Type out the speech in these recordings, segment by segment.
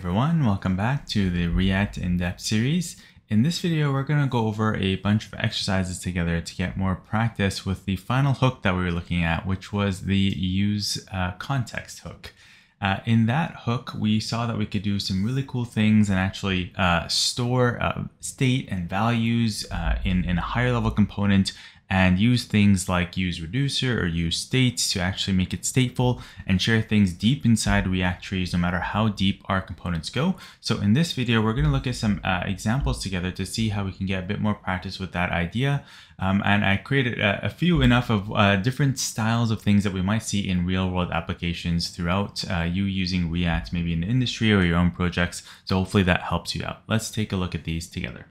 everyone, welcome back to the React in-depth series. In this video, we're going to go over a bunch of exercises together to get more practice with the final hook that we were looking at, which was the useContext hook. In that hook, we saw that we could do some really cool things and actually store state and values in a higher level component and use things like useReducer or useState to actually make it stateful and share things deep inside React trees, no matter how deep our components go. So in this video, we're going to look at some examples together to see how we can get a bit more practice with that idea. And I created enough of different styles of things that we might see in real world applications throughout you using React, maybe in the industry or your own projects. So hopefully that helps you out. Let's take a look at these together.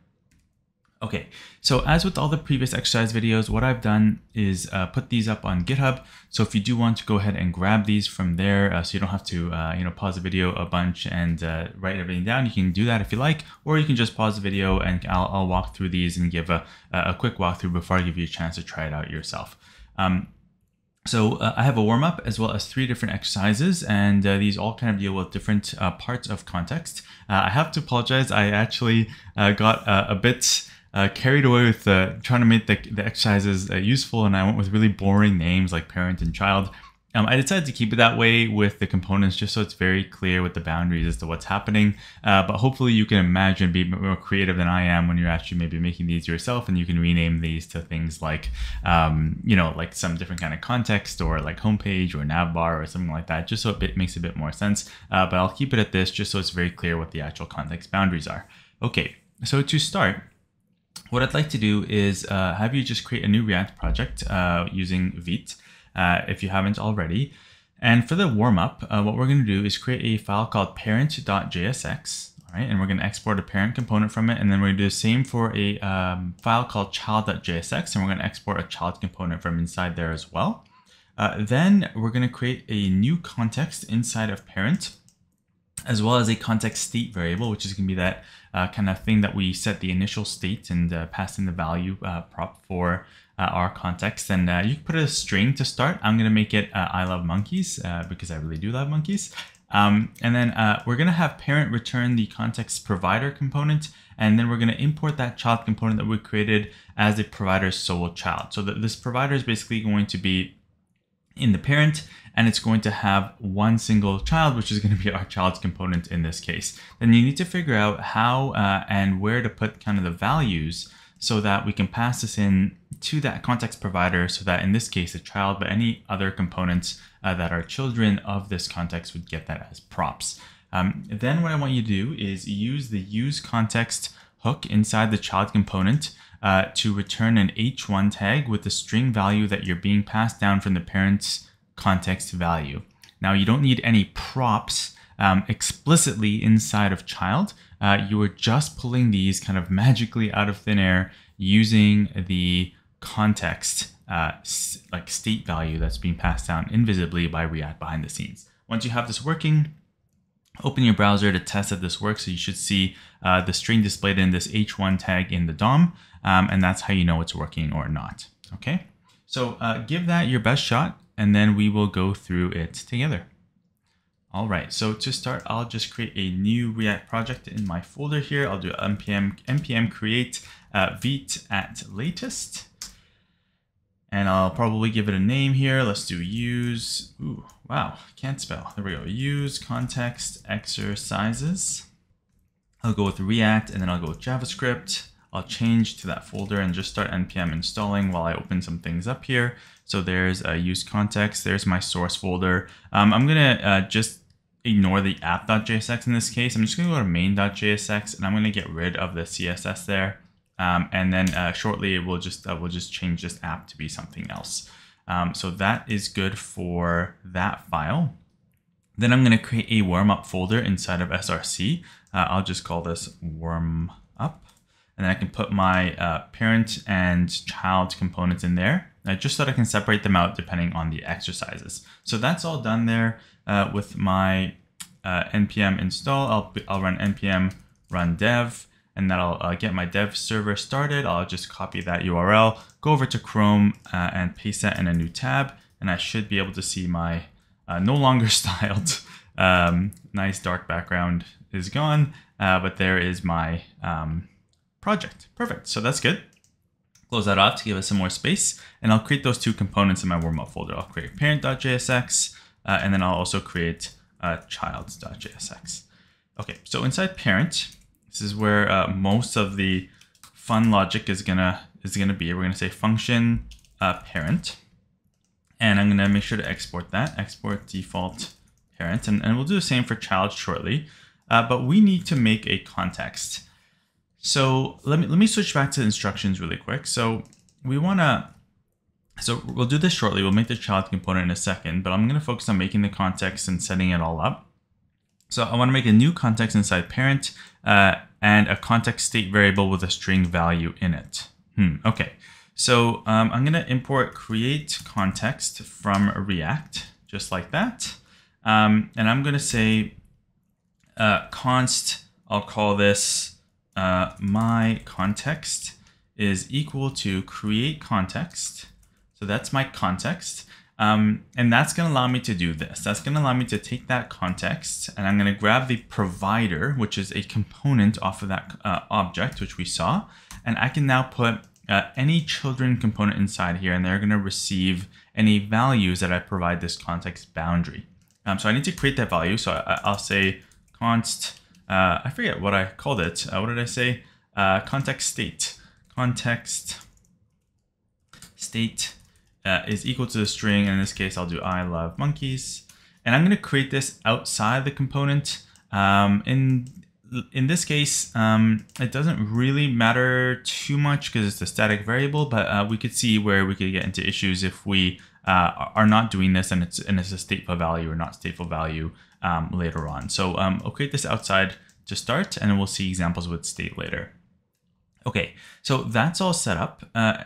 Okay, so as with all the previous exercise videos, what I've done is put these up on GitHub. So if you do want to go ahead and grab these from there, so you don't have to pause the video a bunch and write everything down, you can do that if you like, or you can just pause the video and I'll walk through these and give a quick walkthrough before I give you a chance to try it out yourself. So I have a warm-up as well as 3 different exercises, and these all kind of deal with different parts of context. I have to apologize, I actually got a bit carried away with trying to make the exercises useful, and I went with really boring names like parent and child. I decided to keep it that way with the components just so it's very clear with the boundaries as to what's happening. But hopefully you can imagine being more creative than I am when you're actually maybe making these yourself, and you can rename these to things like, like some different kind of context or like homepage or navbar or something like that, just so it makes a bit more sense. But I'll keep it at this just so it's very clear what the actual context boundaries are. Okay, so to start, what I'd like to do is have you just create a new React project using Vite, if you haven't already. And for the warm-up, what we're going to do is create a file called parent.jsx, all right? And we're going to export a parent component from it. And then we're going to do the same for a file called child.jsx, and we're going to export a child component from inside there as well. Then we're going to create a new context inside of parent, as well as a context state variable, which is going to be that kind of thing that we set the initial state and pass in the value prop for our context. And you can put a string to start. I'm going to make it I love monkeys because I really do love monkeys. And then we're going to have parent return the context provider component. And then we're going to import that child component that we created as a provider's solo child. So that this provider is basically going to be in the parent, and it's going to have one single child, which is going to be our child's component in this case. Then you need to figure out how and where to put kind of the values so that we can pass this in to that context provider, so that in this case, the child, but any other components that are children of this context would get that as props. Then what I want you to do is use the useContext hook inside the child component to return an h1 tag with the string value that you're being passed down from the parent's context value. Now, you don't need any props explicitly inside of child. You are just pulling these kind of magically out of thin air using the context like state value that's being passed down invisibly by React behind the scenes. Once you have this working, open your browser to test that this works. So you should see the string displayed in this h1 tag in the DOM, and that's how you know it's working or not. Okay, so give that your best shot, and then we will go through it together. All right, so to start, I'll just create a new React project in my folder here. I'll do npm create vite at latest. And I'll probably give it a name here. Let's do use, ooh, wow, can't spell. There we go, useContext exercises. I'll go with React, and then I'll go with JavaScript. I'll change to that folder and just start npm installing while I open some things up here. So there's a useContext, there's my source folder. I'm gonna just ignore the app.jsx in this case. I'm just gonna go to main.jsx, and I'm gonna get rid of the CSS there. And then shortly we'll just change this app to be something else. So that is good for that file. Then I'm going to create a warmup folder inside of src. I'll just call this warmup, and then I can put my parent and child components in there, just so that I can separate them out depending on the exercises. So that's all done there with my npm install. I'll run npm run dev. And that'll get my dev server started. I'll just copy that URL, go over to Chrome and paste that in a new tab. And I should be able to see my no longer styled Nice dark background is gone, but there is my project. Perfect. So that's good. Close that off to give us some more space, and I'll create those two components in my Warmup folder. I'll create parent.jsx, and then I'll also create child.jsx. Okay, so inside parent, this is where most of the fun logic is gonna be. We're gonna say function parent, and I'm gonna make sure to export that. Export default parent, and we'll do the same for child shortly. But we need to make a context. So let me switch back to the instructions really quick. So we'll do this shortly. We'll make the child component in a second, but I'm going to focus on making the context and setting it all up. So I want to make a new context inside parent and a context state variable with a string value in it. Okay. So I'm going to import create context from React, just like that. And I'm going to say const, I'll call this my context is equal to create context. So that's my context. And that's going to allow me to do this. That's going to allow me to take that context, and I'm going to grab the provider, which is a component off of that object, which we saw. And I can now put any children component inside here, and they're going to receive any values that I provide this context boundary. So I need to create that value. So I'll say const, I forget what I called it. What did I say? Context state. Context state is equal to the string. And in this case, I'll do I love monkeys. And I'm going to create this outside the component. In this case, it doesn't really matter too much because it's a static variable, but we could see where we could get into issues if we are not doing this and it's a stateful value or not stateful value later on. So I'll create this outside to start, and then we'll see examples with state later. Okay, so that's all set up.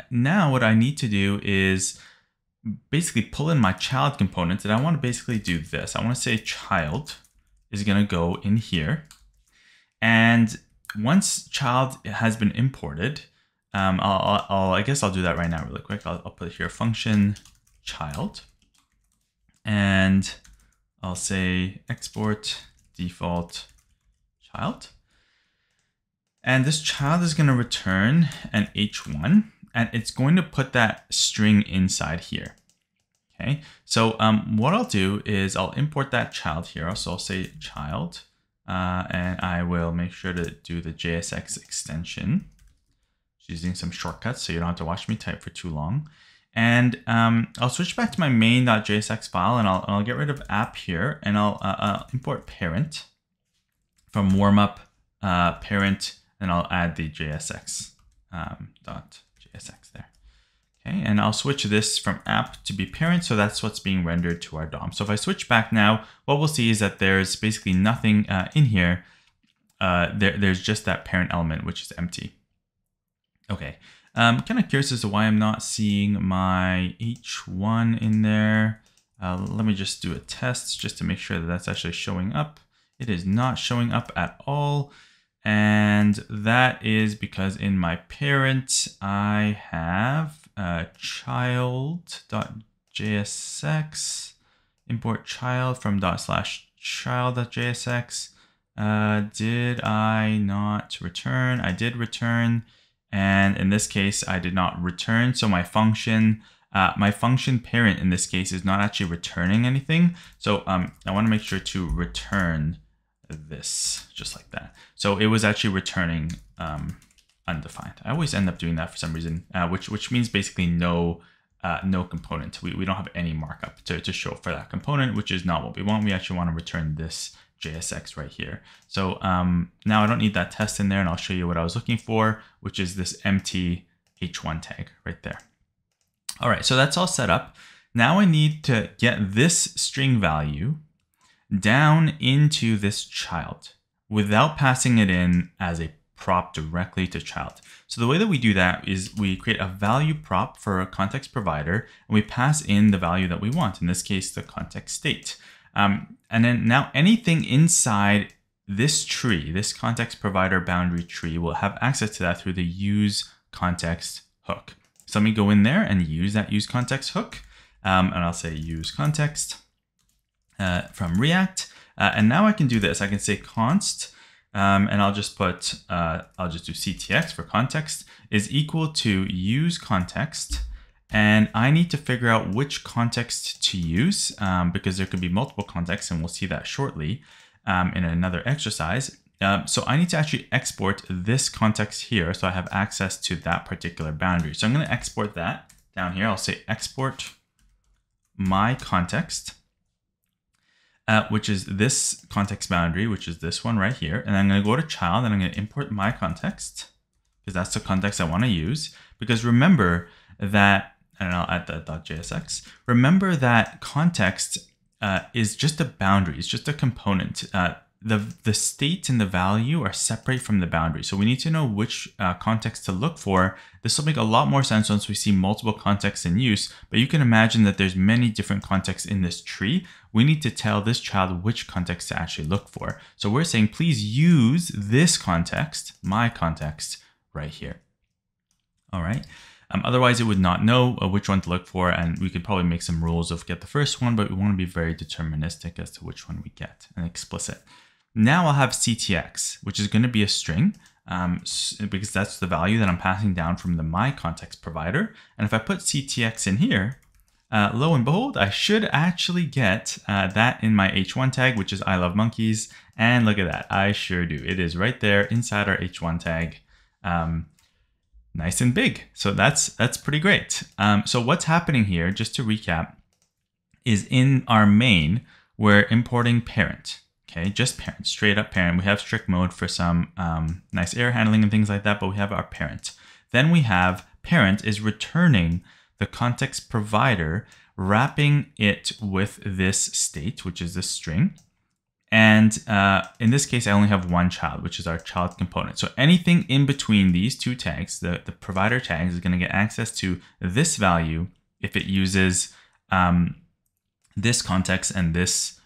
Now what I need to do is basically pull in my child component, and I want to basically do this. I want to say child is going to go in here. And once child has been imported, I guess I'll do that right now really quick. I'll put here function child, and I'll say export default child. And this child is going to return an h1, and it's going to put that string inside here. Okay, so what I'll do is I'll import that child here. So I'll say child, and I will make sure to do the JSX extension. Just using some shortcuts so you don't have to watch me type for too long. And I'll switch back to my main.jsx file, and I'll get rid of app here, and I'll import parent from warmup parent, and I'll add the JSX .jsx there. Okay, and I'll switch this from app to be parent, so that's what's being rendered to our DOM. So if I switch back now, what we'll see is that there's basically nothing in here. There's just that parent element, which is empty. Okay, I'm kind of curious as to why I'm not seeing my h1 in there. Let me just do a test just to make sure that that's actually showing up. It is not showing up at all. And that is because in my parent, I have child.jsx, import child from /child.jsx. Did I not return? I did return. And in this case, I did not return. So my function parent in this case is not actually returning anything. So I want to make sure to return this just like that. So it was actually returning undefined. I always end up doing that for some reason, which means basically no component. We don't have any markup to show for that component, which is not what we want. We actually want to return this JSX right here. So now I don't need that test in there, and I'll show you what I was looking for, which is this empty h1 tag right there. All right, so that's all set up. Now I need to get this string value down into this child without passing it in as a prop directly to child. So the way that we do that is we create a value prop for a context provider, and we pass in the value that we want, in this case, the context state. And then now anything inside this tree, this context provider boundary tree, will have access to that through the useContext hook. So let me go in there and use that useContext hook. And I'll say useContext from React. And now I can do this. I can say const, and I'll just put, I'll just do ctx for context is equal to useContext. And I need to figure out which context to use because there could be multiple contexts, and we'll see that shortly in another exercise. So I need to actually export this context here so I have access to that particular boundary. So I'm going to export that down here. I'll say export my context, which is this context boundary, which is this one right here. And I'm going to go to child and I'm going to import my context because that's the context I want to use. Because remember that, and I'll add that .jsx. Remember that context is just a boundary. It's just a component. The state and the value are separate from the boundary. So we need to know which context to look for. This will make a lot more sense once we see multiple contexts in use, but you can imagine that there's many different contexts in this tree. We need to tell this child which context to actually look for. So we're saying, please use this context, my context, right here. All right. Otherwise, it would not know which one to look for, and we could probably make some rules of get the first one, but we want to be very deterministic as to which one we get and explicit. Now I'll have ctx, which is going to be a string because that's the value that I'm passing down from the my context provider. And if I put ctx in here, lo and behold, I should actually get that in my h1 tag, which is I love monkeys. And look at that, I sure do. It is right there inside our h1 tag. Nice and big. So that's pretty great. So what's happening here, just to recap, is in our main, we're importing parent. Okay, just parent, straight up parent. We have strict mode for some nice error handling and things like that, but we have our parent. Then we have parent is returning the context provider, wrapping it with this state, which is this string. And in this case, I only have one child, which is our child component. So anything in between these two tags, the provider tags, is going to get access to this value if it uses this context and this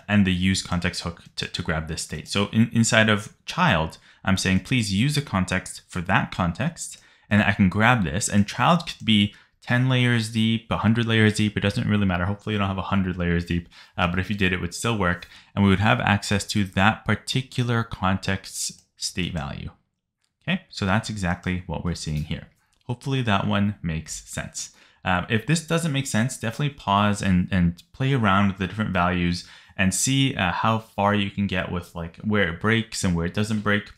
and the useContext hook to grab this state. So inside of child, I'm saying, please use the context for that context, and I can grab this. And child could be 10 layers deep, 100 layers deep. It doesn't really matter. Hopefully you don't have 100 layers deep, but if you did, it would still work. And we would have access to that particular context's state value. Okay, so that's exactly what we're seeing here. Hopefully that one makes sense. If this doesn't make sense, definitely pause and play around with the different values and see how far you can get with like where it breaks and where it doesn't break,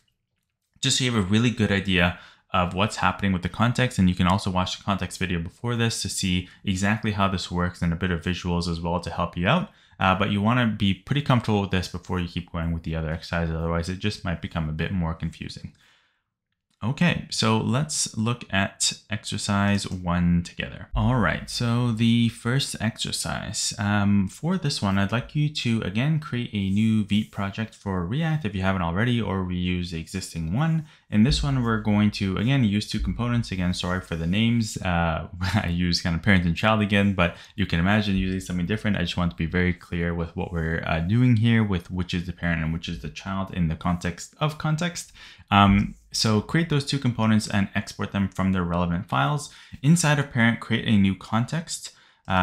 just so you have a really good idea of what's happening with the context. And you can also watch the context video before this to see exactly how this works and a bit of visuals as well to help you out. But you want to be pretty comfortable with this before you keep going with the other exercises. Otherwise, it just might become a bit more confusing. Okay, so let's look at exercise 1 together. All right, so the first exercise. For this one, I'd like you to, again, create a new Vite project for React if you haven't already, or reuse the existing one. In this one, we're going to, again, use two components. Again, sorry for the names. I use kind of parent and child again, but you can imagine using something different. I just want to be very clear with what we're doing here with which is the parent and which is the child in the context of context. So create those two components and export them from their relevant files. Inside of parent, create a new context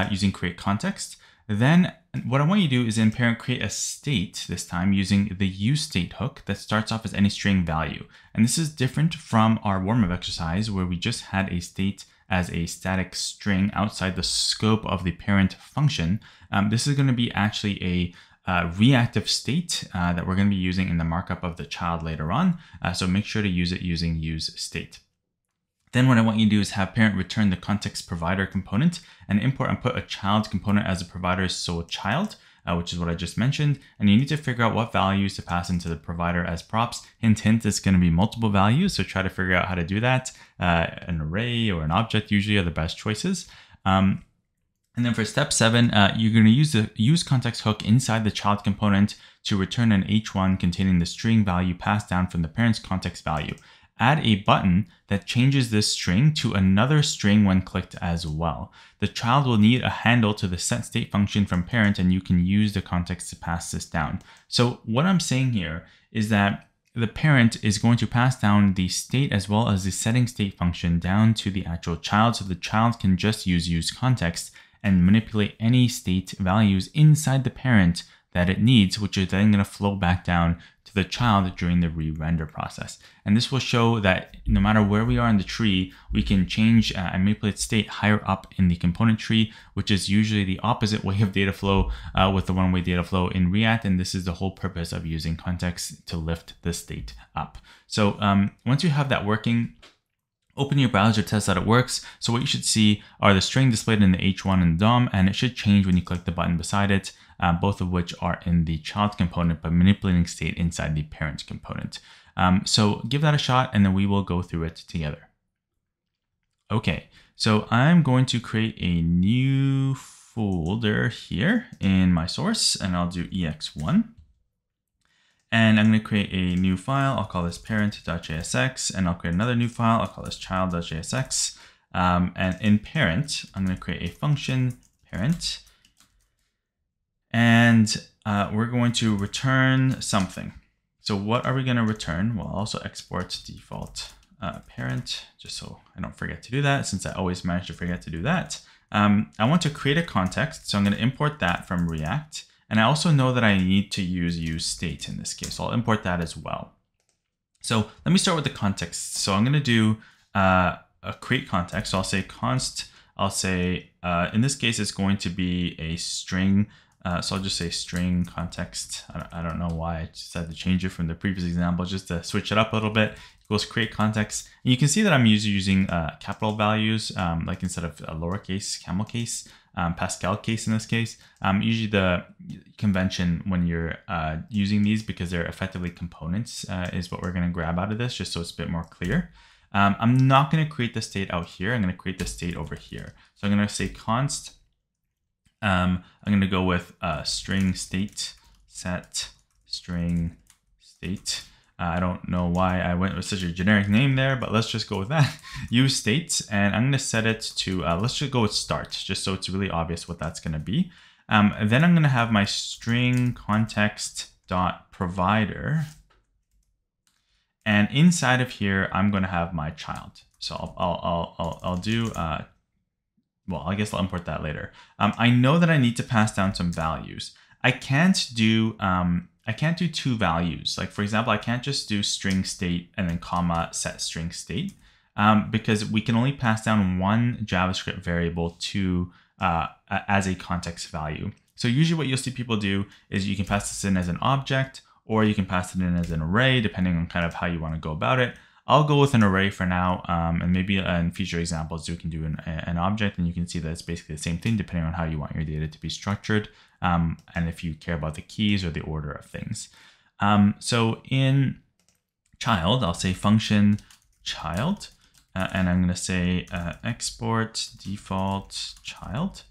using create context. Then what I want you to do is in parent, create a state this time using the useState hook that starts off as any string value. And this is different from our warm-up exercise where we just had a state as a static string outside the scope of the parent function. This is going to be actually a reactive state that we're going to be using in the markup of the child later on. So make sure to use it using useState. Then what I want you to do is have parent return the context provider component and import and put a child component as a provider, so child, which is what I just mentioned. And you need to figure out what values to pass into the provider as props. Hint, hint, it's going to be multiple values. So try to figure out how to do that. An array or an object usually are the best choices. And then for step 7, you're going to use the useContext hook inside the child component to return an h1 containing the string value passed down from the parent's context value. Add a button that changes this string to another string when clicked as well. The child will need a handle to the setState function from parent, and you can use the context to pass this down. So what I'm saying here is that the parent is going to pass down the state as well as the settingState function down to the actual child, so the child can just use useContext and manipulate any state values inside the parent that it needs, which is then going to flow back down to the child during the re-render process. And this will show that no matter where we are in the tree, we can change and manipulate state higher up in the component tree, which is usually the opposite way of data flow with the one-way data flow in React. And this is the whole purpose of using context to lift the state up. So once you have that working, open your browser, test that it works. So what you should see are the string displayed in the H1 and DOM, and it should change when you click the button beside it, both of which are in the child component, but manipulating state inside the parent component. So give that a shot, and then we will go through it together. Okay, so I'm going to create a new folder here in my source, and I'll do ex1. And I'm going to create a new file. I'll call this parent.jsx, and I'll create another new file. I'll call this child.jsx. And in parent, I'm going to create a function parent. And we're going to return something. So what are we going to return? Well, I'll also export default parent, just so I don't forget to do that, since I always manage to forget to do that. I want to create a context. So I'm going to import that from React. And I also know that I need to use useState in this case. So I'll import that as well. So let me start with the context. So I'm going to do a create context. So I'll say const, I'll say, in this case, it's going to be a string. So I'll just say string context. I don't know why I just had to change it from the previous example, just to switch it up a little bit. Equals create context. And you can see that I'm using capital values, like instead of a lowercase, camel case. Pascal case in this case. Usually the convention when you're using these, because they're effectively components, is what we're going to grab out of this, just so it's a bit more clear. I'm not going to create the state out here. I'm going to create the state over here. So I'm going to say const. I'm going to go with string state set string state. I don't know why I went with such a generic name there, but let's just go with that. useState, and I'm going to set it to, let's just go with start, just so it's really obvious what that's going to be. Then I'm going to have my string context dot provider, and inside of here, I'm going to have my child. So I'll do, well, I guess I'll import that later. I know that I need to pass down some values. I can't do two values. Like for example, I can't just do string state and then comma set string state, because we can only pass down one JavaScript variable to as a context value. So usually what you'll see people do is you can pass this in as an object, or you can pass it in as an array, depending on kind of how you want to go about it. I'll go with an array for now, and maybe in future examples you can do an object, and you can see that it's basically the same thing depending on how you want your data to be structured, and if you care about the keys or the order of things. So in child, I'll say function child, and I'm going to say export default child.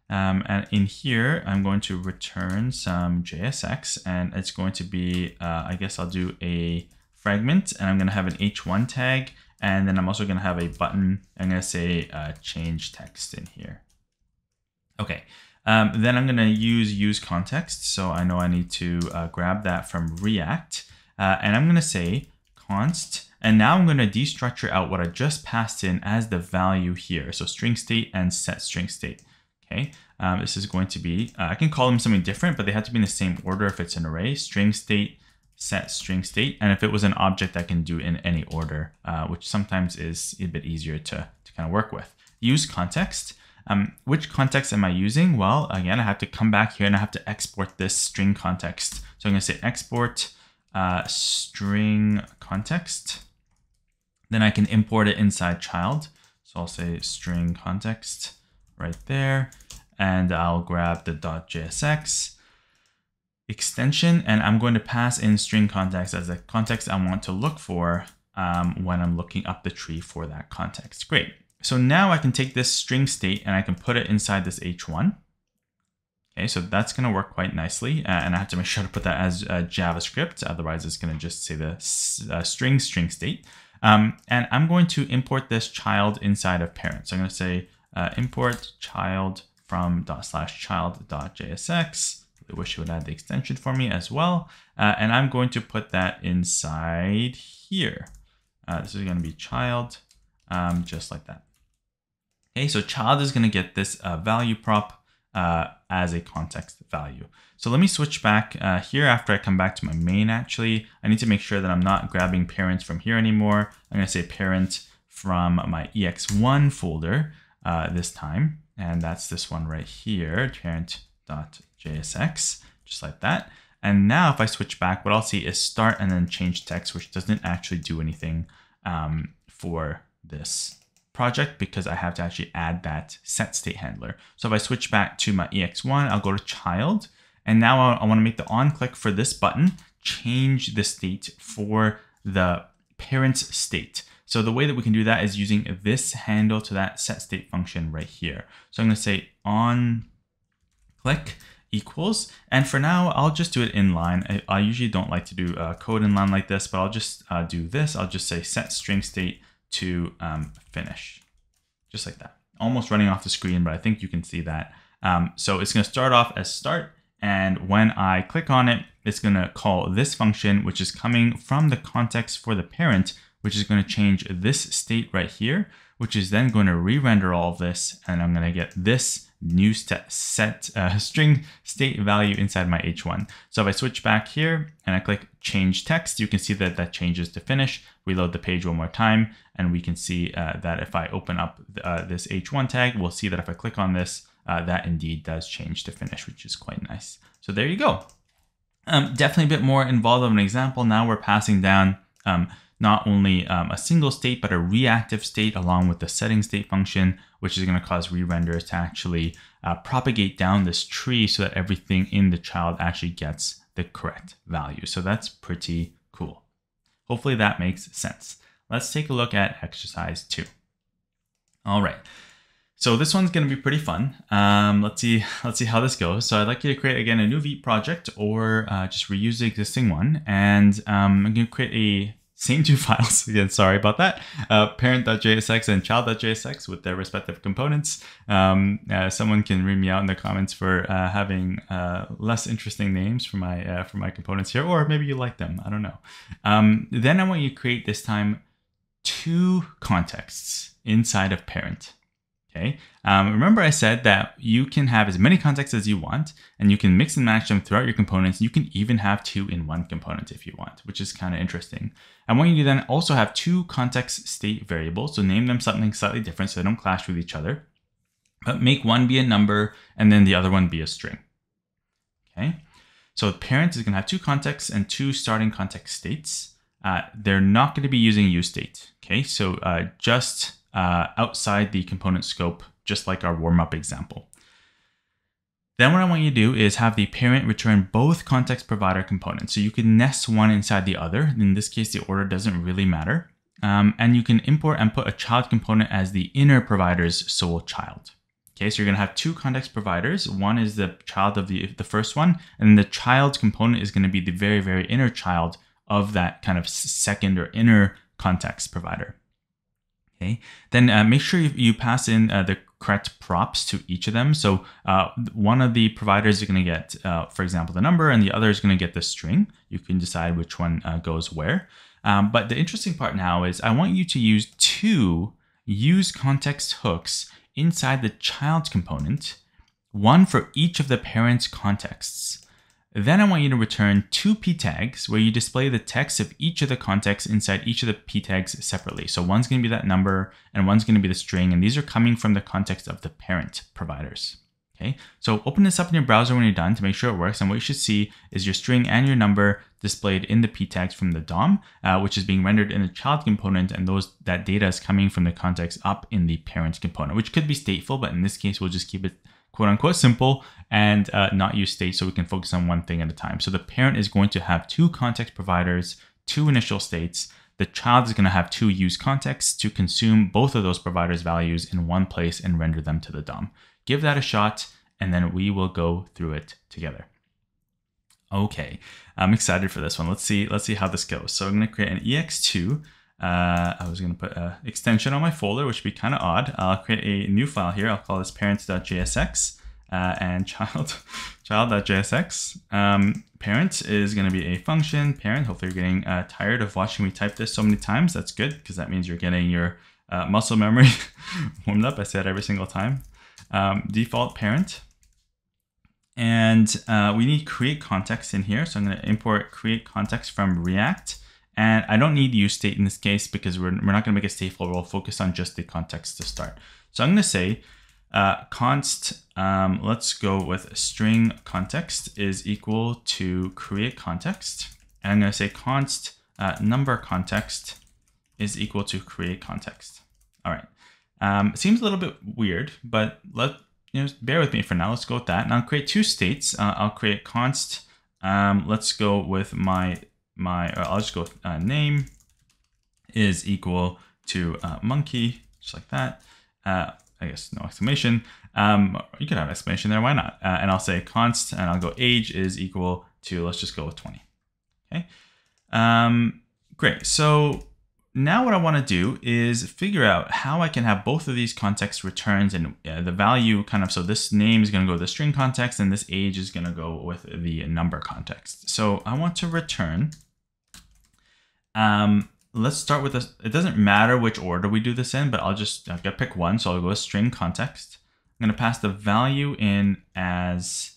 And in here, I'm going to return some JSX, and it's going to be, I guess I'll do a fragment, and I'm going to have an h1 tag, and then I'm also going to have a button. I'm going to say change text in here. Okay, then I'm going to use context. So I know I need to grab that from React, and I'm going to say const, and now I'm going to destructure out what I just passed in as the value here. So string state and set string state. Okay, this is going to be, I can call them something different, but they have to be in the same order if it's an array. String state, set string state, and if it was an object, I can do in any order, which sometimes is a bit easier to kind of work with. Use context. Which context am I using? Well, again, I have to come back here and I have to export this string context. So I'm going to say export string context. Then I can import it inside child. So I'll say string context right there, and I'll grab the .jsx extension, and I'm going to pass in string context as the context I want to look for when I'm looking up the tree for that context. Great. So now I can take this string state and I can put it inside this h1. Okay, so that's going to work quite nicely, and I have to make sure to put that as JavaScript, otherwise it's going to just say the string state. And I'm going to import this child inside of parent. So I'm going to say import child from /child.jsx. I wish it would add the extension for me as well. And I'm going to put that inside here. This is going to be child, just like that. Okay, so child is going to get this value prop as a context value. So let me switch back here after I come back to my main. Actually, I need to make sure that I'm not grabbing parent from here anymore. I'm going to say parent from my ex1 folder this time. And that's this one right here, parent.jsx, just like that. And now if I switch back, what I'll see is start and then change text, which doesn't actually do anything for this project because I have to actually add that set state handler. So if I switch back to my ex1, I'll go to child. And now I want to make the on click for this button, change the state for the parent's state. So the way that we can do that is using this handle to that set state function right here. So I'm going to say on click equals, and for now I'll just do it in line. I usually don't like to do code in line like this, but I'll just do this. I'll just say set string state to finish, just like that. Almost running off the screen, but I think you can see that. So it's going to start off as start, and when I click on it, it's going to call this function, which is coming from the context for the parent, which is going to change this state right here, which is then going to re-render all of this, and I'm going to get this new string state value inside my h1. So if I switch back here and I click change text, you can see that that changes to finish. Reload the page one more time, and we can see that if I open up this h1 tag, we'll see that if I click on this, that indeed does change to finish, which is quite nice. So there you go. Definitely a bit more involved of an example. Now we're passing down not only a single state, but a reactive state along with the setting state function, which is going to cause re-renders to actually propagate down this tree so that everything in the child actually gets the correct value. So that's pretty cool. Hopefully that makes sense. Let's take a look at exercise 2. All right. So this one's going to be pretty fun. Let's see how this goes. So I'd like you to create, again, a new Vite project or just reuse the existing one. And I'm going to create a same two files. Again, sorry about that. Parent.jsx and child.jsx with their respective components. Someone can read me out in the comments for having less interesting names for my components here, or maybe you like them. I don't know. Then I want you to create this time 2 contexts inside of parent. Okay. Remember I said that you can have as many contexts as you want, and you can mix and match them throughout your components. You can even have 2 in one component if you want, which is kind of interesting. I want you to then also have 2 context state variables. So name them something slightly different so they don't clash with each other, but make one be a number and then the other one be a string. Okay. So parent is going to have 2 contexts and 2 starting context states. They're not going to be using useState. Okay. So just outside the component scope, just like our warm-up example. Then what I want you to do is have the parent return both context provider components. So you can nest one inside the other. In this case, the order doesn't really matter. And you can import and put a child component as the inner provider's sole child. Okay, so you're going to have 2 context providers. One is the child of the first one, and the child component is going to be the very, very inner child of that kind of second or inner context provider. Okay. Then make sure you pass in the correct props to each of them. So one of the providers is going to get, for example, the number, and the other is going to get the string. You can decide which one goes where. But the interesting part now is I want you to use 2 useContext hooks inside the child component, one for each of the parent's contexts. Then I want you to return 2 p tags where you display the text of each of the contexts inside each of the p tags separately. So one's going to be that number and one's going to be the string, and these are coming from the context of the parent providers. Okay, so open this up in your browser when you're done to make sure it works, and what you should see is your string and your number displayed in the p tags from the DOM, which is being rendered in the child component, and that data is coming from the context up in the parent component, which could be stateful, but in this case we'll just keep it quote unquote simple and not use state so we can focus on one thing at a time. So the parent is going to have 2 context providers, 2 initial states. The child is going to have 2 useContexts to consume both of those providers' values in one place and render them to the DOM. Give that a shot, and then we will go through it together. Okay, I'm excited for this one. Let's see how this goes. So I'm going to create an ex2. I was going to put an extension on my folder, which would be kind of odd. I'll create a new file here. I'll call this parent.jsx and child.jsx. Parent is going to be a function. Parent, hopefully you're getting tired of watching me type this so many times. That's good, because that means you're getting your muscle memory warmed up. I say it every single time. Default parent. And we need create context in here. So I'm going to import create context from React. And I don't need useState in this case because we're not going to make a stateful. We'll focus on just the context to start. So I'm going to say const, let's go with string context is equal to create context. And I'm going to say const number context is equal to create context. All right. Seems a little bit weird, but bear with me for now. Let's go with that. And I'll create two states. I'll create const. Let's go with I'll just go with name is equal to monkey, just like that. I guess no exclamation. You could have exclamation there. Why not? And I'll say const, and I'll go age is equal to, let's just go with 20. Okay. Great. So now what I want to do is figure out how I can have both of these context returns and the value kind of, so this name is going to go with the string context and this age is going to go with the number context. So I want to return, let's start with this. It doesn't matter which order we do this in, but I've got to pick one. So I'll go with string context. I'm going to pass the value in as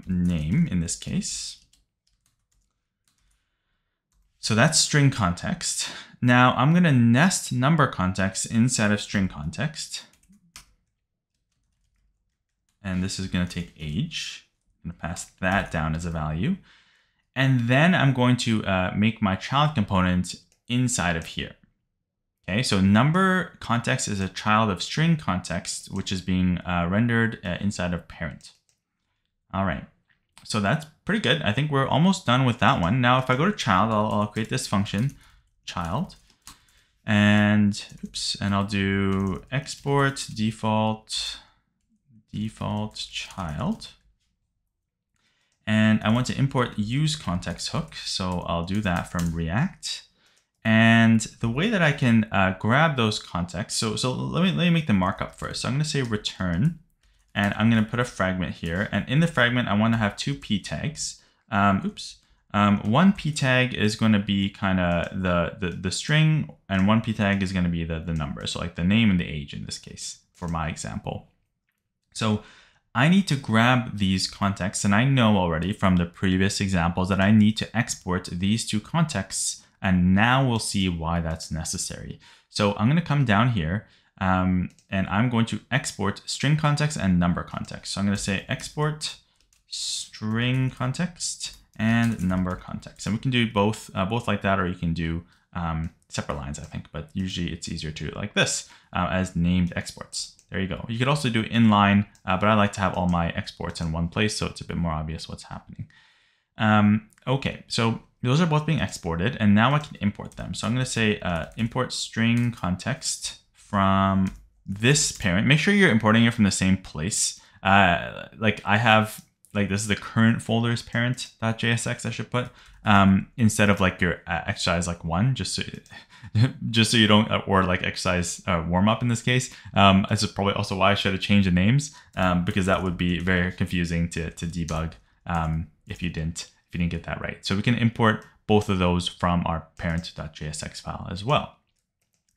name in this case. So that's string context. Now I'm going to nest number context inside of string context. And this is going to take age. I'm going to pass that down as a value. And then I'm going to make my child component inside of here. Okay, so number context is a child of string context, which is being rendered inside of parent. All right. So that's pretty good. I think we're almost done with that one. Now, if I go to child, I'll create this function, child, and I'll do export default child. And I want to import useContext hook. So I'll do that from React. And the way that I can grab those contexts, so let me make the markup first. So I'm going to say return. And I'm going to put a fragment here. And in the fragment, I want to have two p tags. One p tag is going to be kind of the string, and one p tag is going to be the number. So like the name and the age in this case, for my example. So I need to grab these contexts, and I know already from the previous examples that I need to export these two contexts. And now we'll see why that's necessary. So I'm going to come down here. And I'm going to export string context and number context. So I'm going to say export string context and number context. And we can do both like that, or you can do separate lines, I think. But usually it's easier to do it like this as named exports. There you go. You could also do inline, but I like to have all my exports in one place, so it's a bit more obvious what's happening. Okay, so those are both being exported, and now I can import them. So I'm going to say import string context from this parent. Make sure you're importing it from the same place. Like I have, like this is the current folder's parent.jsx I should put, instead of like your exercise like 1, just so you don't, or like exercise warm-up in this case. This is probably also why I should have changed the names, because that would be very confusing to debug if you didn't get that right. So we can import both of those from our parent.jsx file as well.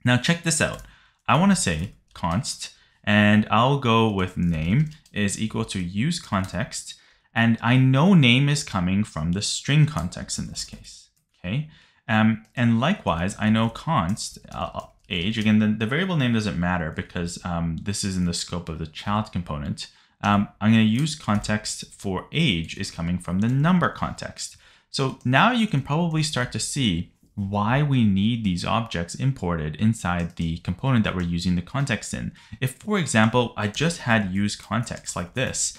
Now check this out. I want to say const, and I'll go with name is equal to useContext, and I know name is coming from the string context in this case. Okay, and likewise, I know const age. Again, the variable name doesn't matter because this is in the scope of the child component. I'm going to use context for age is coming from the number context. So now you can probably start to see why we need these objects imported inside the component that we're using the context in. If, for example, I just had useContext like this,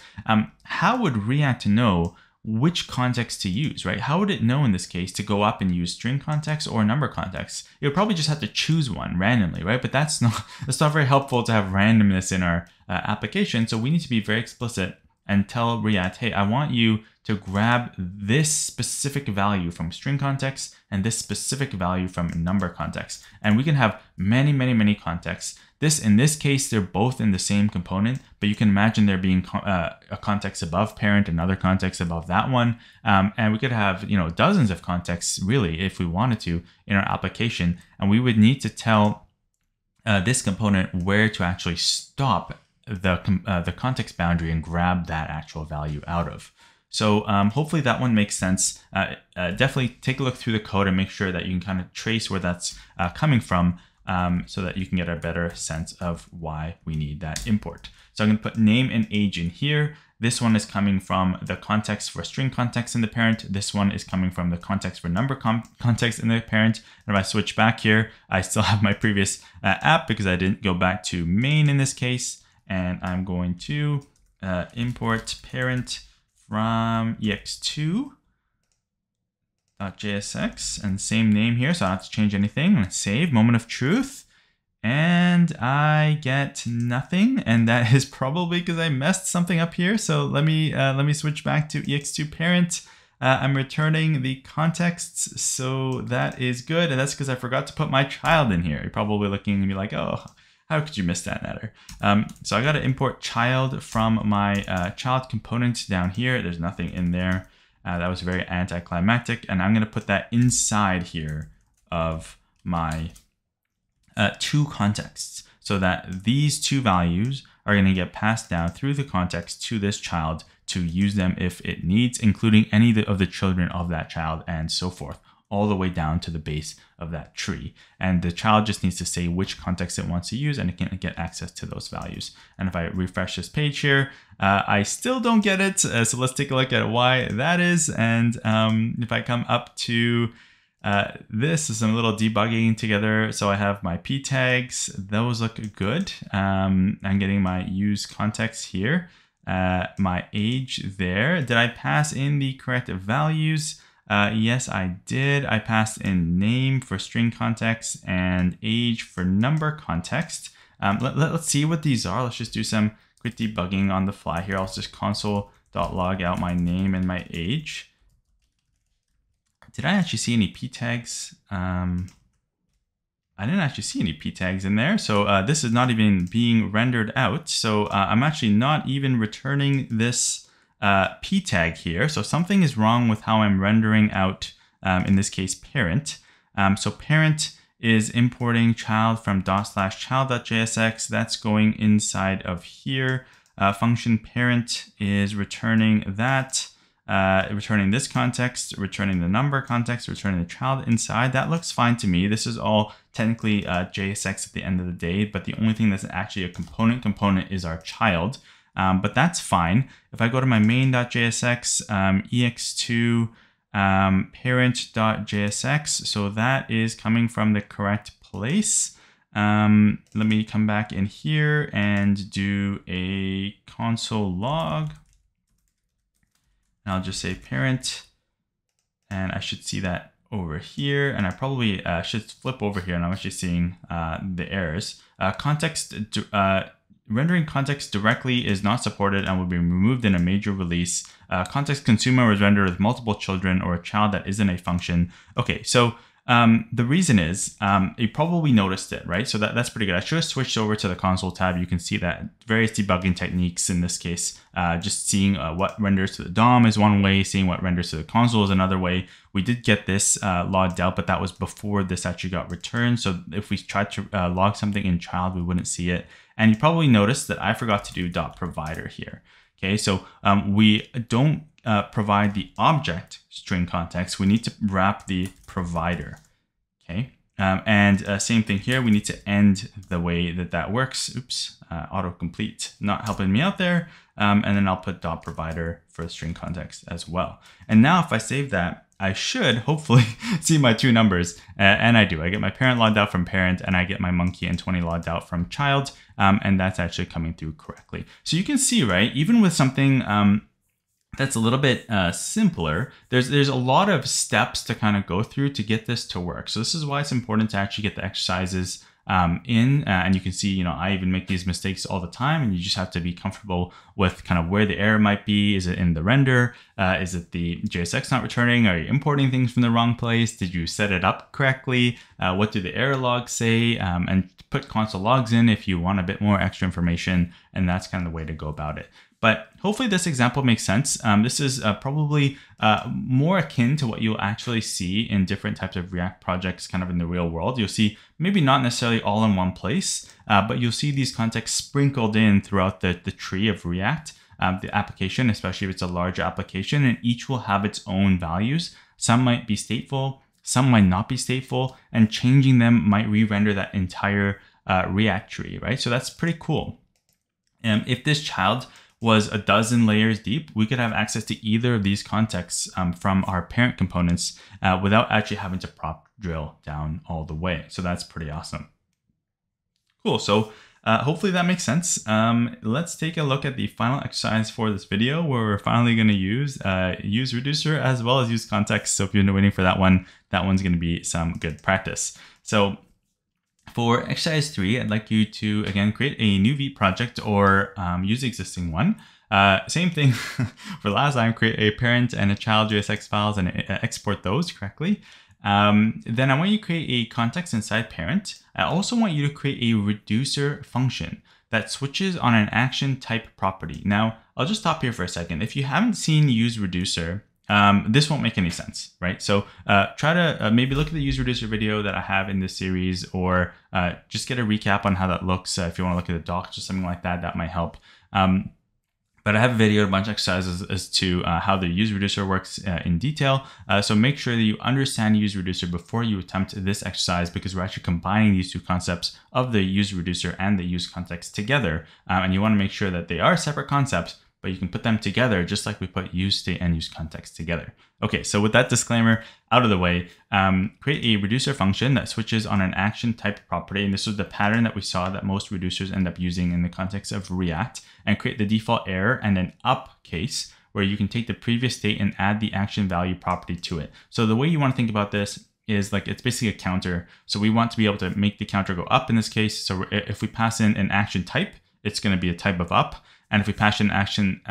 how would React know which context to use, right? How would it know in this case to go up and use string context or number context? It would probably just have to choose one randomly, right? But that's not very helpful to have randomness in our application. So we need to be very explicit and tell React, hey, I want you to grab this specific value from string context and this specific value from number context. And we can have many, many, many contexts. In this case, they're both in the same component, but you can imagine there being a context above parent, another context above that one. And we could have, dozens of contexts really, if we wanted to, in our application. And we would need to tell this component where to actually stop the context boundary and grab that actual value out of. So hopefully that one makes sense. Definitely take a look through the code and make sure that you can kind of trace where that's coming from so that you can get a better sense of why we need that import. So I'm going to put name and age in here. This one is coming from the context for string context in the parent. This one is coming from the context for number context in the parent. And if I switch back here, I still have my previous app because I didn't go back to main in this case. And I'm going to import parent from ex2.jsx and same name here. So I don't have to change anything. I'm going to save moment of truth. And I get nothing, and that is probably because I messed something up here. So let me switch back to ex2 parent. I'm returning the contexts, so that is good, and that's because I forgot to put my child in here. You're probably looking at me like, oh, how could you miss that, Natter? So I got to import child from my child component down here. There's nothing in there. That was very anticlimactic, and I'm going to put that inside here of my two contexts, so that these two values are going to get passed down through the context to this child to use them if it needs, including any of the children of that child and so forth, all the way down to the base of that tree. And the child just needs to say which context it wants to use, and it can get access to those values. And if I refresh this page here, I still don't get it. So let's take a look at why that is. And if I come up to this is some little debugging together. So I have my p tags, those look good. I'm getting my use context here, my age there. Did I pass in the correct values? Yes, I did. I passed in name for string context and age for number context. Let's see what these are. Let's just do some quick debugging on the fly here. I'll just console.log out my name and my age. Did I actually see any p tags? I didn't actually see any p tags in there. So this is not even being rendered out. So I'm actually not even returning this p tag here. So something is wrong with how I'm rendering out, in this case, parent. So parent is importing child from /child.jsx. That's going inside of here. Function parent is returning that. Returning this context, returning the number context, returning the child inside. That looks fine to me. This is all technically JSX at the end of the day, but the only thing that's actually a component is our child. But that's fine. If I go to my main.jsx, ex2 parent.jsx, so that is coming from the correct place. Let me come back in here and do a console log. And I'll just say parent, and I should see that over here. And I probably should flip over here, and I'm actually seeing the errors. Rendering context directly is not supported and will be removed in a major release. Context consumer was rendered with multiple children or a child that isn't a function. Okay, so the reason is you probably noticed it, right? So that's pretty good. I should have switched over to the console tab. You can see that various debugging techniques in this case, just seeing what renders to the DOM is one way, seeing what renders to the console is another way. We did get this logged out, but that was before this actually got returned. So if we tried to log something in child, we wouldn't see it. And you probably noticed that I forgot to do .provider here. Okay, so we don't provide the object string context. We need to wrap the provider. Okay, and same thing here. We need to end the way that works. Oops, autocomplete not helping me out there. And then I'll put .provider for the string context as well. And now if I save that, I should hopefully see my two numbers, and I do. I get my parent logged out from parent, and I get my monkey and 20 logged out from child, and that's actually coming through correctly. So you can see, right, even with something that's a little bit simpler, there's a lot of steps to kind of go through to get this to work. So this is why it's important to actually get the exercises in, and you can see, you know, I even make these mistakes all the time, and you just have to be comfortable with kind of where the error might be. Is it in the render? Is it the JSX not returning? Are you importing things from the wrong place? Did you set it up correctly? What do the error logs say? And put console logs in if you want a bit more extra information, and that's kind of the way to go about it. But hopefully this example makes sense. This is probably more akin to what you'll actually see in different types of React projects kind of in the real world. You'll see maybe not necessarily all in one place, but you'll see these contexts sprinkled in throughout the tree of React, the application, especially if it's a larger application, and each will have its own values. Some might be stateful, some might not be stateful, and changing them might re-render that entire React tree, right? So that's pretty cool. If this child was a dozen layers deep, we could have access to either of these contexts from our parent components without actually having to prop drill down all the way. So that's pretty awesome. Cool. So hopefully that makes sense. Let's take a look at the final exercise for this video, where we're finally going to use useReducer as well as useContext. So if you've been waiting for that one's going to be some good practice. So for exercise 3, I'd like you to, again, create a new Vite project or use the existing one. Same thing for last time, create a parent and a child JSX files and export those correctly. Then I want you to create a context inside parent. I also want you to create a reducer function that switches on an action type property. Now, I'll just stop here for a second. If you haven't seen useReducer, this won't make any sense, right? So try to maybe look at the useReducer video that I have in this series, or just get a recap on how that looks. If you want to look at the docs or something like that, that might help. But I have a video, a bunch of exercises as to how the useReducer works in detail. So make sure that you understand useReducer before you attempt this exercise, because we're actually combining these two concepts of the useReducer and the useContext together. And you want to make sure that they are separate concepts, but you can put them together just like we put useState and useContext together. Okay, so with that disclaimer out of the way, create a reducer function that switches on an action type property. And this was the pattern that we saw that most reducers end up using in the context of React, and create the default error and an up case where you can take the previous state and add the action value property to it. So the way you want to think about this is like it's basically a counter. So we want to be able to make the counter go up in this case. So if we pass in an action type, it's going to be a type of up. And if we pass in action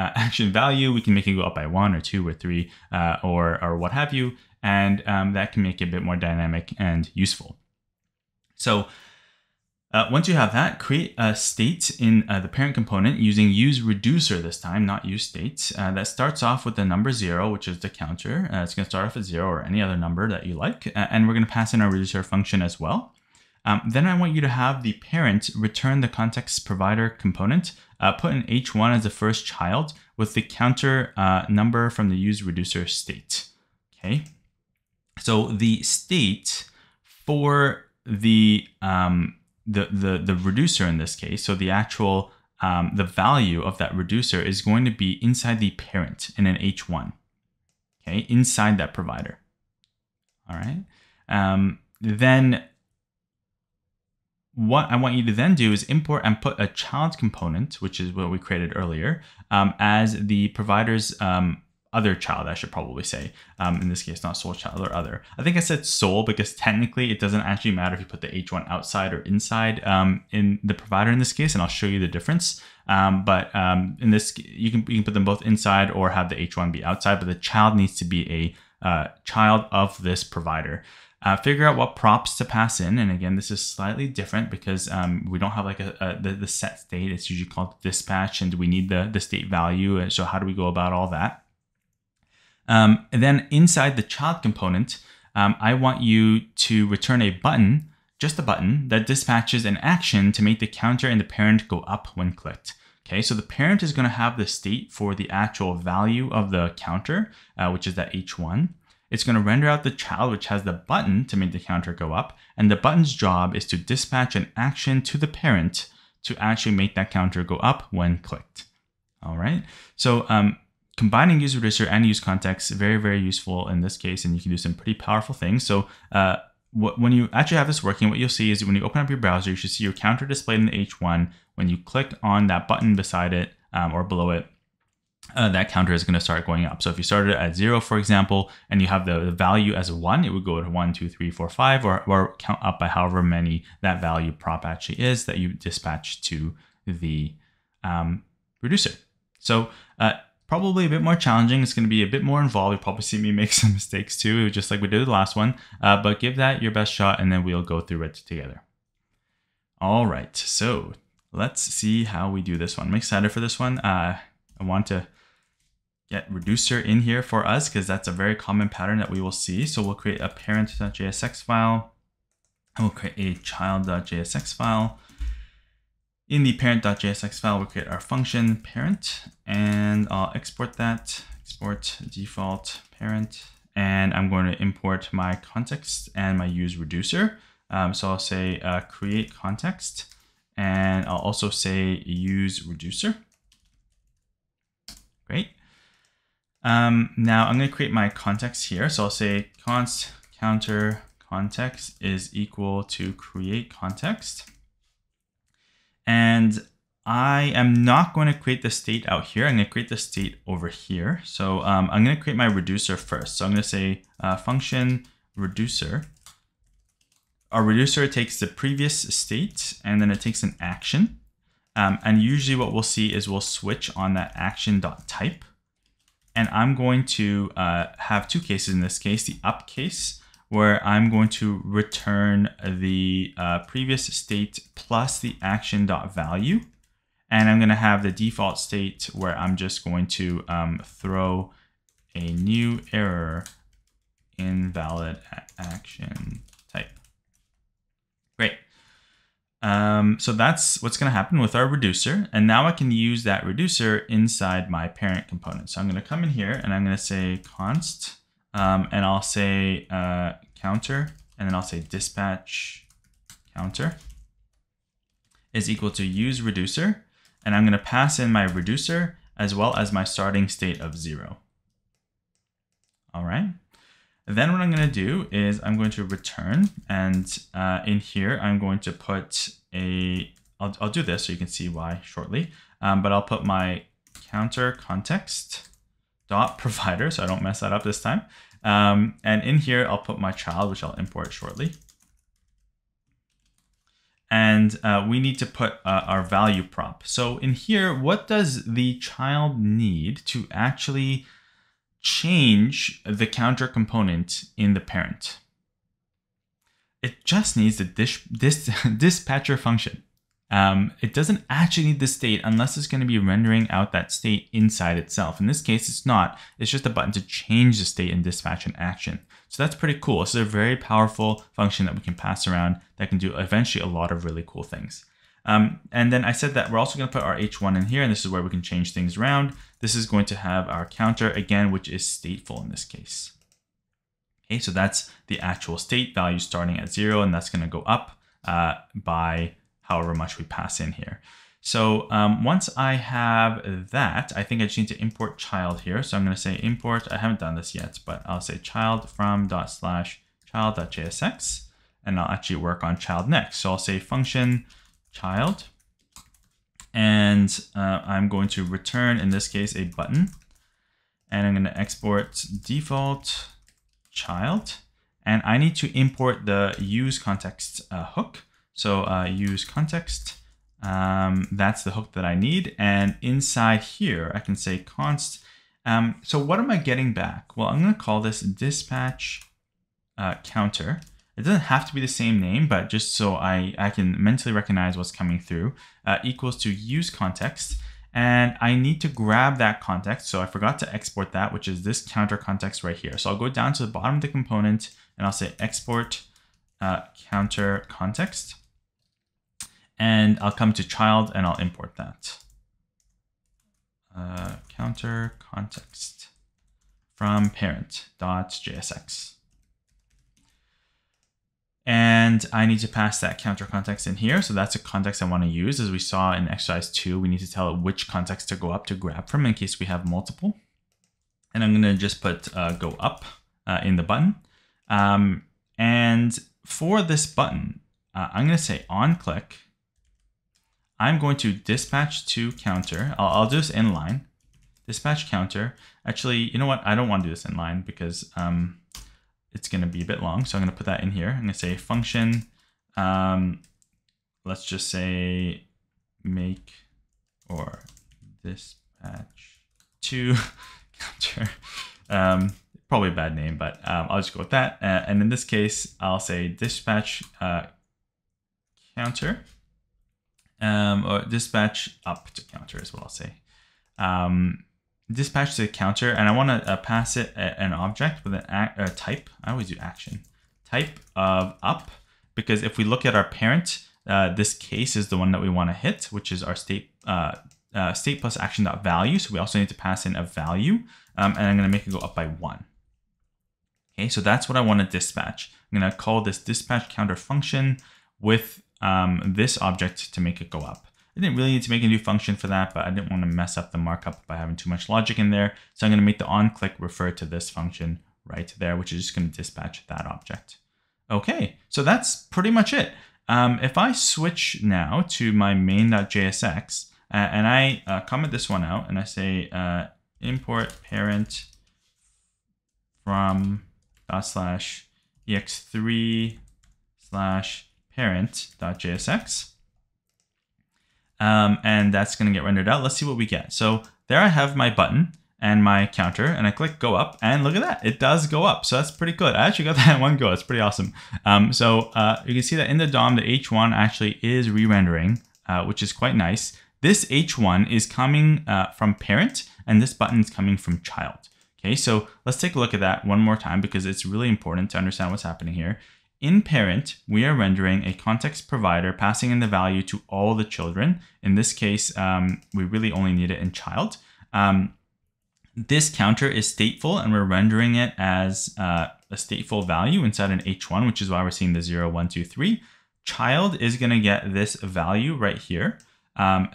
value, we can make it go up by 1 or 2 or 3 or what have you. And that can make it a bit more dynamic and useful. So once you have that, create a state in the parent component using useReducer this time, not useState. That starts off with the number 0, which is the counter. It's going to start off at 0 or any other number that you like. And we're going to pass in our reducer function as well. Then I want you to have the parent return the context provider component, put in h1 as the first child with the counter number from the useReducer state. Okay, so the state for the reducer in this case, so the actual the value of that reducer is going to be inside the parent in an h1. Okay, inside that provider. All right, then what I want you to then do is import and put a child component, which is what we created earlier, as the provider's other child, I should probably say. In this case, not sole child or other. I think I said sole because technically it doesn't actually matter if you put the h1 outside or inside in the provider in this case, and I'll show you the difference. But in this, you can put them both inside or have the h1 be outside, but the child needs to be a child of this provider. Figure out what props to pass in. And again, this is slightly different because we don't have like the set state. It's usually called dispatch, and we need the state value. So how do we go about all that? And then inside the child component, I want you to return a button, just a button, that dispatches an action to make the counter in the parent go up when clicked. Okay, so the parent is going to have the state for the actual value of the counter, which is that h1. It's going to render out the child, which has the button to make the counter go up. And the button's job is to dispatch an action to the parent to actually make that counter go up when clicked. All right. So combining useReducer and useContext, very, very useful in this case. And you can do some pretty powerful things. So when you actually have this working, what you'll see is when you open up your browser, you should see your counter displayed in the h1. When you click on that button beside it or below it, that counter is going to start going up. So if you started at 0, for example, and you have the value as 1, it would go to 1, 2, 3, 4, 5, or count up by however many that value prop actually is that you dispatch to the reducer. So probably a bit more challenging. It's going to be a bit more involved. You'll probably see me make some mistakes too, just like we did the last one. But give that your best shot, and then we'll go through it together. All right, so let's see how we do this one. I'm excited for this one. I want to get reducer in here for us because that's a very common pattern that we will see. So we'll create a parent.jsx file, and we'll create a child.jsx file. In the parent.jsx file, we'll create our function parent, and I'll export that, export default parent, and I'm going to import my context and my useReducer. So I'll say create context, and I'll also say useReducer. Great. Now I'm going to create my context here. So I'll say const counter context is equal to create context. And I am not going to create the state out here. I'm going to create the state over here. So I'm going to create my reducer first. So I'm going to say function reducer. Our reducer takes the previous state and then it takes an action. And usually what we'll see is we'll switch on that action.type. And I'm going to have two cases in this case, the up case, where I'm going to return the previous state plus the action.value. And I'm going to have the default state where I'm just going to throw a new error invalid action type. Great. So that's what's going to happen with our reducer. And now I can use that reducer inside my parent component. So I'm going to come in here and I'm going to say const, and I'll say counter, and then I'll say dispatch counter is equal to useReducer. And I'm going to pass in my reducer as well as my starting state of 0. All right. Then what I'm going to do is I'm going to return, and in here I'm going to put I'll do this so you can see why shortly, but I'll put my counter context dot provider so I don't mess that up this time. And in here I'll put my child, which I'll import shortly. And we need to put our value prop. So in here, what does the child need to actually change the counter component in the parent? It just needs the dispatcher function. It doesn't actually need the state unless it's going to be rendering out that state inside itself. In this case, it's not. It's just a button to change the state and dispatch an action. So that's pretty cool. This is a very powerful function that we can pass around that can do eventually a lot of really cool things. And then I said that we're also going to put our h1 in here, and this is where we can change things around. This is going to have our counter again, which is stateful in this case. Okay, so that's the actual state value starting at 0, and that's going to go up by however much we pass in here. So once I have that, I think I just need to import child here. So I'm going to say import, I haven't done this yet, but I'll say child from /child.jsx, and I'll actually work on child next. So I'll say function child, and I'm going to return, in this case, a button, and I'm going to export default child, and I need to import the useContext hook. So useContext, that's the hook that I need. And inside here, I can say const. So what am I getting back? Well, I'm going to call this dispatch counter. It doesn't have to be the same name, but just so I can mentally recognize what's coming through, equals to useContext. And I need to grab that context. So I forgot to export that, which is this counter context right here. So I'll go down to the bottom of the component and I'll say export counter context. And I'll come to child and I'll import that. Counter context from parent.jsx. And I need to pass that counter context in here. So that's a context I want to use. As we saw in exercise 2, we need to tell it which context to go up to grab from in case we have multiple. And I'm going to just put go up in the button. And for this button, I'm going to say on click. I'm going to dispatch to counter. I'll do this inline. Dispatch counter. Actually, you know what? I don't want to do this inline because it's going to be a bit long. So I'm going to put that in here. I'm going to say function. Let's just say make or dispatch to counter. Probably a bad name, but I'll just go with that. And in this case, I'll say dispatch counter. Or dispatch up to counter is what I'll say. dispatch to the counter, and I want to pass it an object with a type. I always do action type of up, because if we look at our parent, this case is the one that we want to hit, which is our state state plus action.value. So we also need to pass in a value, and I'm going to make it go up by 1. Okay, so that's what I want to dispatch. I'm going to call this dispatch counter function with this object to make it go up. I didn't really need to make a new function for that, but I didn't want to mess up the markup by having too much logic in there. So I'm going to make the onClick refer to this function right there, which is just going to dispatch that object. Okay, so that's pretty much it. If I switch now to my main.jsx, and I comment this one out, and I say import parent from /ex3/parent.jsx. And that's going to get rendered out. Let's see what we get. So there I have my button and my counter, and I click go up, and look at that, it does go up. So that's pretty good. I actually got that in one go. It's pretty awesome. So you can see that in the DOM, the H1 actually is re-rendering, which is quite nice. This H1 is coming from parent, and this button is coming from child. Okay, so let's take a look at that one more time, because it's really important to understand what's happening here. In parent, we are rendering a context provider, passing in the value to all the children. In this case, we really only need it in child. This counter is stateful, and we're rendering it as a stateful value inside an H1, which is why we're seeing the 0, 1, 2, 3. Child is going to get this value right here.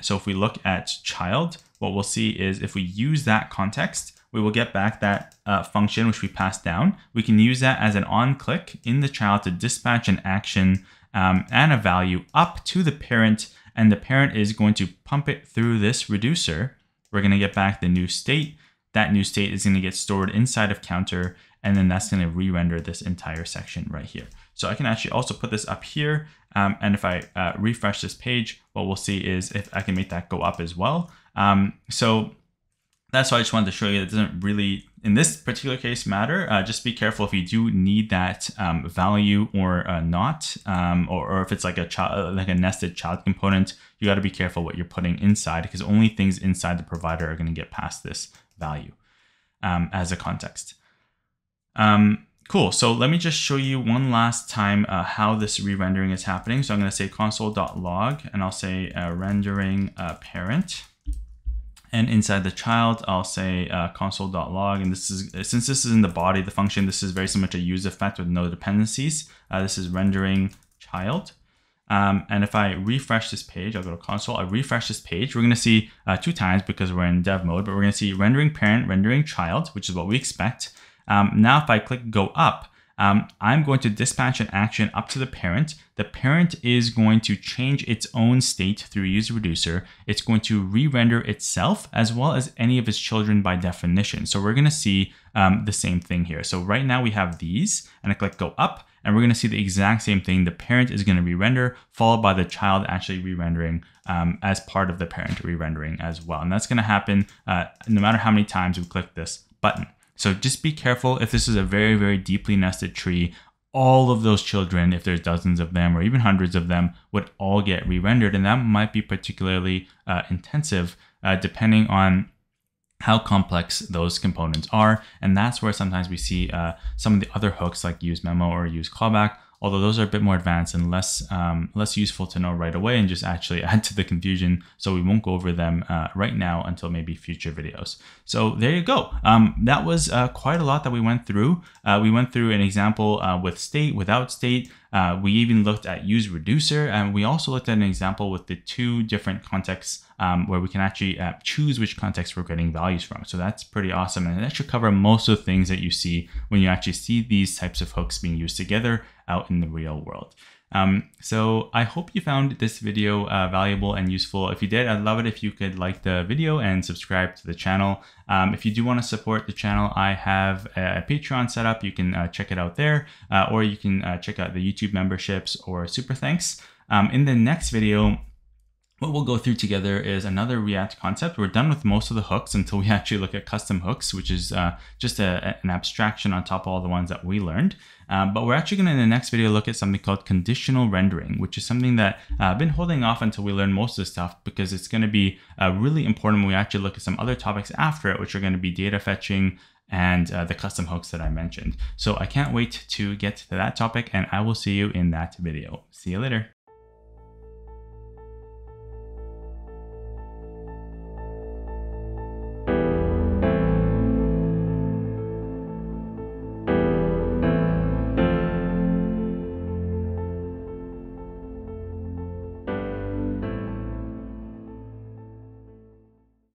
So if we look at child, what we'll see is if we use that context, we will get back that function which we passed down. We can use that as an onClick in the child to dispatch an action and a value up to the parent, and the parent is going to pump it through this reducer. We're going to get back the new state. That new state is going to get stored inside of counter, and then that's going to re-render this entire section right here. So I can actually also put this up here, and if I refresh this page, what we'll see is if I can make that go up as well. So that's why I just wanted to show you that it doesn't really, in this particular case, matter. Just be careful if you do need that value or not, or if it's like a child, like a nested child component. You got to be careful what you're putting inside, because only things inside the provider are going to get past this value as a context. Cool. So let me just show you one last time how this re-rendering is happening. So I'm going to say console.log, and I'll say rendering parent. And inside the child, I'll say console.log. And this is, since this is in the body of the function, this is very similar to use effect with no dependencies. This is rendering child. And if I refresh this page, I'll go to console, I refresh this page, we're going to see 2 times because we're in dev mode, but we're going to see rendering parent, rendering child, which is what we expect. Now, if I click go up, I'm going to dispatch an action up to the parent. The parent is going to change its own state through useReducer. It's going to re-render itself as well as any of its children by definition. So we're going to see the same thing here. So right now we have these, and I click go up, and we're going to see the exact same thing. The parent is going to re-render, followed by the child actually re-rendering as part of the parent re-rendering as well. And that's going to happen no matter how many times we click this button. So just be careful. If this is a very, very deeply nested tree, all of those children, if there's dozens of them or even hundreds of them, would all get re-rendered. And that might be particularly intensive depending on how complex those components are. And that's where sometimes we see some of the other hooks like useMemo or useCallback, although those are a bit more advanced and less useful to know right away and just actually add to the confusion. So we won't go over them right now until maybe future videos. So there you go. That was quite a lot that we went through. We went through an example with state, without state. We even looked at useReducer, and we also looked at an example with the 2 different contexts where we can actually choose which context we're getting values from. So that's pretty awesome. And that should cover most of the things that you see when you actually see these types of hooks being used together out in the real world. So I hope you found this video valuable and useful. If you did, I'd love it if you could like the video and subscribe to the channel. If you do want to support the channel, I have a Patreon set up. You can check it out there, or you can check out the YouTube memberships or super thanks. In the next video, what we'll go through together is another React concept. We're done with most of the hooks until we actually look at custom hooks, which is just an abstraction on top of all the ones that we learned. But we're actually going to, in the next video, look at something called conditional rendering, which is something that I've been holding off until we learn most of the stuff, because it's going to be really important when we actually look at some other topics after it, which are going to be data fetching and the custom hooks that I mentioned. So I can't wait to get to that topic, and I will see you in that video. See you later.